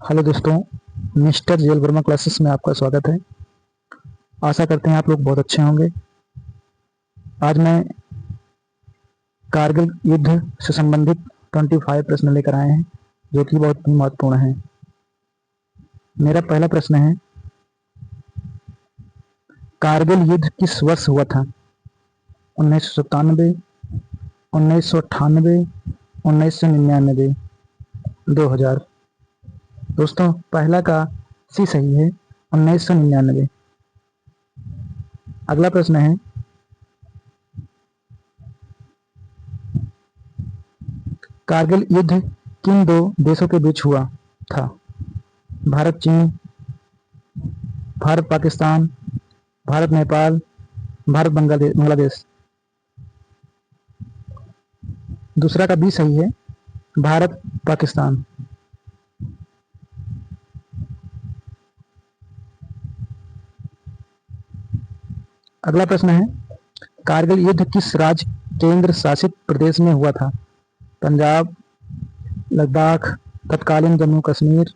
Hello दोस्तों, mister jail Verma classes में आपका स्वागत है। आशा करते हैं आप लोग बहुत अच्छे होंगे। आज मैं कारगिल युद्ध से संबंधित 25 प्रश्न लेकर आए हैं जो कि बहुत ही महत्वपूर्ण हैं। मेरा पहला प्रश्न है, कारगिल युद्ध किस वर्ष हुआ था? 1997, 1998, 1999, 2000। दोस्तों, पहला का सी सही है, 1999। अगला प्रश्न है, कारगिल युद्ध किन दो देशों के बीच हुआ था? भारत चीन, भारत पाकिस्तान, भारत नेपाल, भारत बांग्लादेश। दूसरा का बी सही है, भारत पाकिस्तान। अगला प्रश्न है, कारगिल युद्ध किस राज्य केंद्र शासित प्रदेश में हुआ था? पंजाब, लद्दाख, तत्कालीन जम्मू कश्मीर,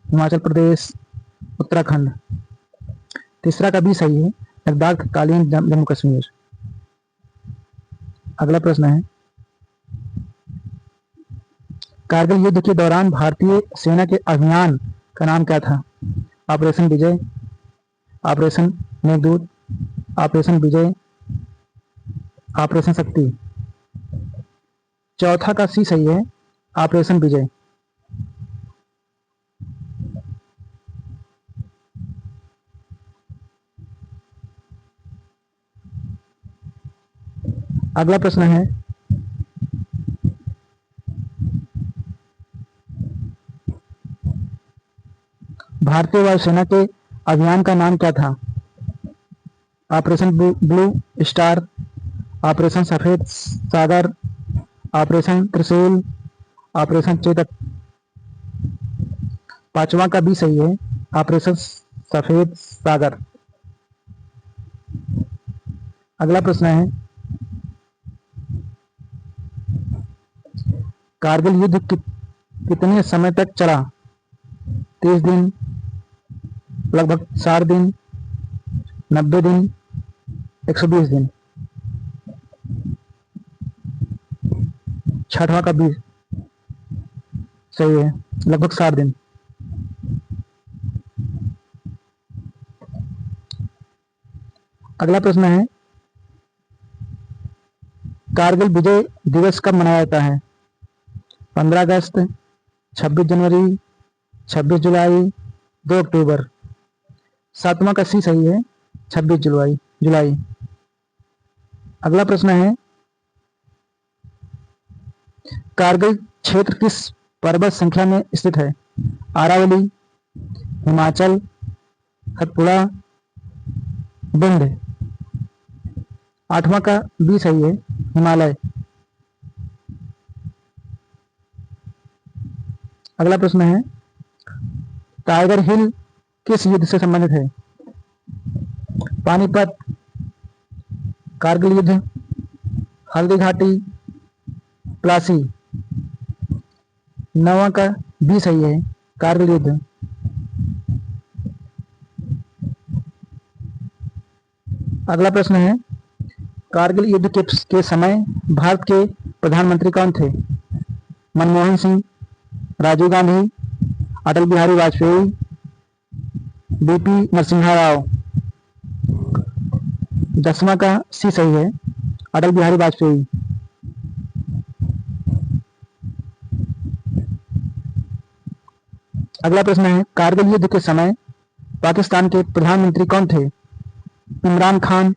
हिमाचल प्रदेश, उत्तराखंड। तीसरा का भी सही है, लद्दाख तत्कालीन जम्मू कश्मीर। अगला प्रश्न है, कारगिल युद्ध के दौरान भारतीय सेना के अभियान का नाम क्या था? ऑपरेशन विजय, ऑपरेशन मेघदूत, ऑपरेशन विजय, ऑपरेशन शक्ति। चौथा का सी सही है, ऑपरेशन विजय। अगला प्रश्न है, भारतीय वायुसेना के अभियान का नाम क्या था? ऑपरेशन ब्लू स्टार, ऑपरेशन सफेद सागर, ऑपरेशन त्रिशूल, ऑपरेशन चेतक। पांचवा का भी सही है, ऑपरेशन सफेद सागर। अगला प्रश्न है, कारगिल युद्ध कितने समय तक चला? 30 दिन, लगभग 60 दिन, 90 दिन, 120 दिन। छठवां का भी सही है, लगभग 60 दिन। अगला प्रश्न है, कारगिल विजय दिवस कब मनाया जाता है? 15 अगस्त, 26 जनवरी, 26 जुलाई, 2 अक्टूबर। सातवां का सी सही है, 26 जुलाई। अगला प्रश्न है, कारगिल क्षेत्र किस पर्वत श्रृंखला में स्थित है? अरावली, हिमाचल, सतपुड़ा, विंध्य। आठवां का बी सही है, हिमालय। अगला प्रश्न है, टाइगर हिल किस युद्ध से संबंधित है? पानीपत, कारगिल युद्ध, हल्दी घाटी, प्लासी। नौवां का बी सही है, कारगिल युद्ध। अगला प्रश्न है, कारगिल युद्ध के समय भारत के प्रधानमंत्री कौन थे? मनमोहन सिंह, राजीव गांधी, अटल बिहारी वाजपेयी, बीपी नरसिम्हा राव। 10वां का सी सही है, अटल बिहारी वाजपेयी। अगला प्रश्न है, कारगिल युद्ध के समय पाकिस्तान के प्रधानमंत्री कौन थे? इमरान खान,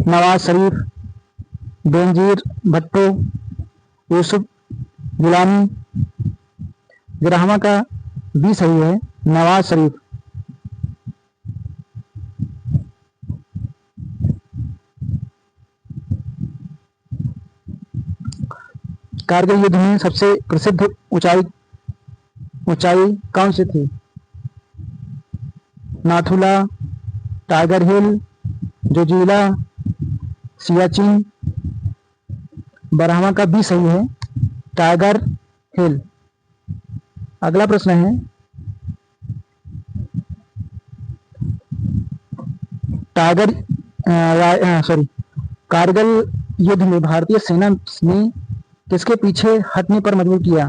नवाज शरीफ, बेनजीर भुट्टो, यूसुफ गिलानी। 11वां का बी सही है, नवाज शरीफ। कारगिल युद्ध में सबसे प्रसिद्ध ऊंचाई कौन सी थी? नाथुला, टाइगर हिल, जोजिला, सियाचिन। 12वां का बी सही है, टाइगर हिल। अगला प्रश्न है, टाइगर सॉरी कारगिल युद्ध में भारतीय सेना ने किसके पीछे हटने पर मजबूर किया?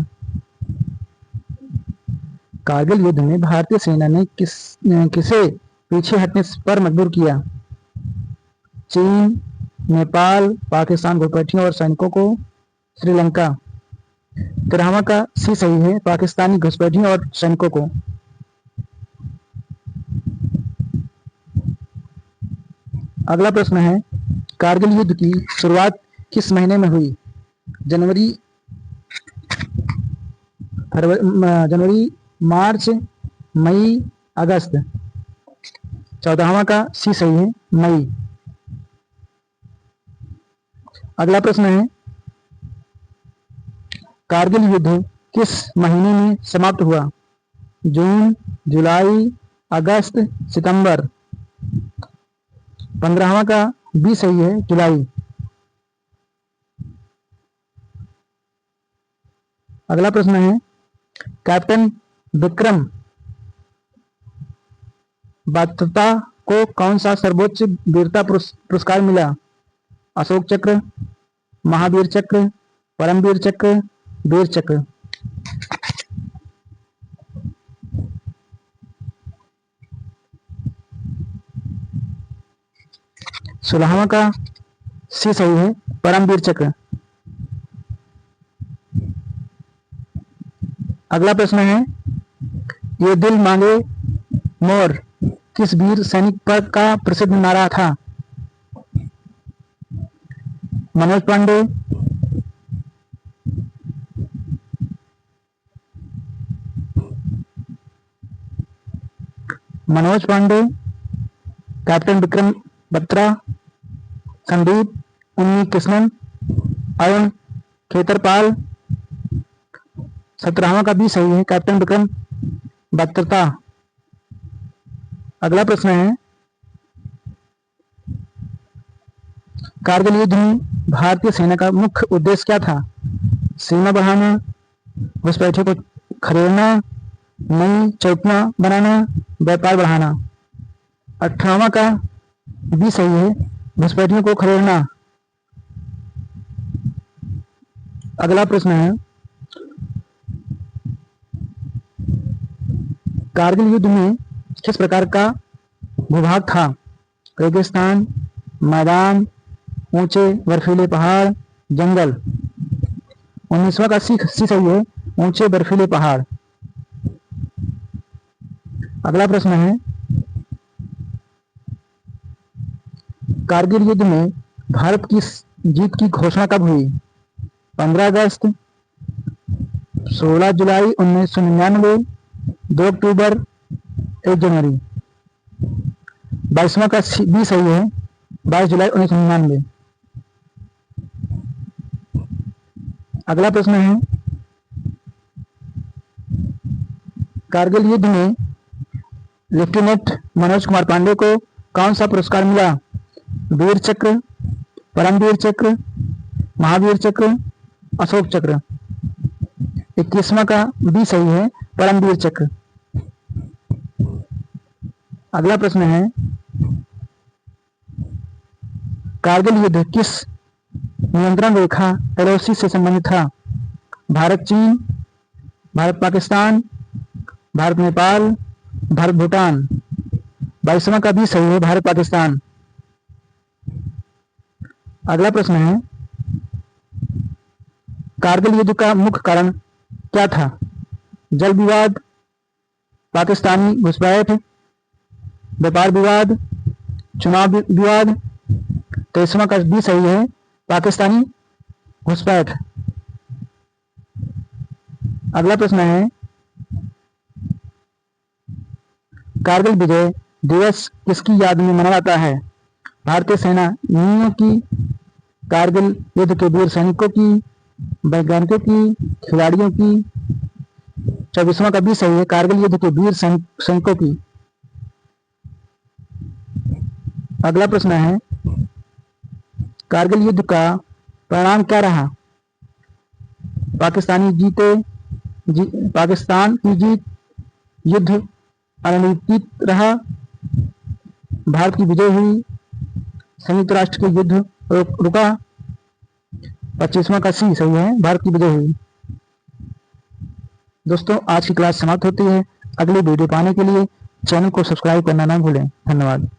कारगिल युद्ध में भारतीय सेना ने किसे पीछे हटने पर मजबूर किया? चीन, नेपाल, पाकिस्तान घुसपैठियों और सैनिकों को, श्रीलंका। 13वां का सी सही है, पाकिस्तानी घुसपैठियों और सैनिकों को। अगला प्रश्न है, कारगिल युद्ध की शुरुआत किस महीने में हुई? जनवरी, मार्च, मई, अगस्त। 14वां का सी सही है, मई। अगला प्रश्न है, कारगिल युद्ध किस महीने में समाप्त हुआ? जून, जुलाई, अगस्त, सितंबर। 15वां का बी सही है, जुलाई। अगला प्रश्न है, कैप्टन विक्रम बत्रा को कौन सा सर्वोच्च वीरता पुरस्कार मिला? अशोक चक्र, महावीर चक्र, परमवीर चक्र, वीर चक्र। 16वां का सी सही है, परमवीर चक्र। अगला प्रश्न है, ये दिल मांगे मोर किस वीर सैनिक पर का प्रसिद्ध नारा था? मनोज पांडे, कैप्टन विक्रम बत्रा, संदीप उन्नी कृष्णन, अरुण खेतरपाल। 17वां का भी सही है, कैप्टन विक्रम बत्रा। अगला प्रश्न है, कारगिल युद्ध में भारतीय सेना का मुख्य उद्देश्य क्या था? सीमा बढ़ाना, घुसपैठियों को खदेड़ना, नई चौकियां बनाना, व्यापार बढ़ाना। 18वां का भी सही है, घुसपैठियों को खदेड़ना। अगला प्रश्न है, कारगिल युद्ध में किस प्रकार का भूभाग था? रेगिस्तान, मैदान, ऊंचे बर्फीले पहाड़, जंगल। 19वां का सी सही है, ऊंचे बर्फीले पहाड़। अगला प्रश्न है, कारगिल युद्ध में भारत की जीत की घोषणा कब हुई? 15 अगस्त, 16 जुलाई 1999, 2 अक्टूबर, 1 जनवरी। 22वां का भी सही है, 22 जुलाई 1999। अगला प्रश्न है, कारगिल युद्ध में लेफ्टिनेंट मनोज कुमार पांडे को कौन सा पुरस्कार मिला? वीर चक्र, परमवीर चक्र, महावीर चक्र, अशोक चक्र। 21वां का भी सही है, परमवीर चक्र। अगला प्रश्न है, कारगिल युद्ध किस नियंत्रण रेखा LOC से संबंधित था? भारत चीन, भारत पाकिस्तान, भारत नेपाल, भारत भूटान। 22वां का भी सही है, भारत पाकिस्तान। अगला प्रश्न है, कारगिल युद्ध का मुख्य कारण क्या था? जल विवाद, पाकिस्तानी घुसपैठ, व्यापार विवाद, चुनाव विवाद। 23वां का भी सही है, पाकिस्तानी घुसपैठ। अगला प्रश्न है, कारगिल विजय दिवस किसकी याद में मनाया जाता है? भारतीय सेना की, कारगिल युद्ध के वीर सैनिकों की, वैज्ञानिकों की, खिलाड़ियों की। 24वां का भी सही है, कारगिल युद्ध के वीर सैनिकों की। अगला प्रश्न है, कारगिल युद्ध का परिणाम क्या रहा? पाकिस्तानी जीते, पाकिस्तान की जीत, युद्ध अनिर्णित रहा, भारत की विजय हुई, संयुक्त राष्ट्र के युद्ध रुका। 25वां का सी सही है, भारत की विजय हुई। दोस्तों आज की क्लास समाप्त होती है। अगली वीडियो पाने के लिए चैनल को सब्सक्राइब करना ना भूलें। धन्यवाद।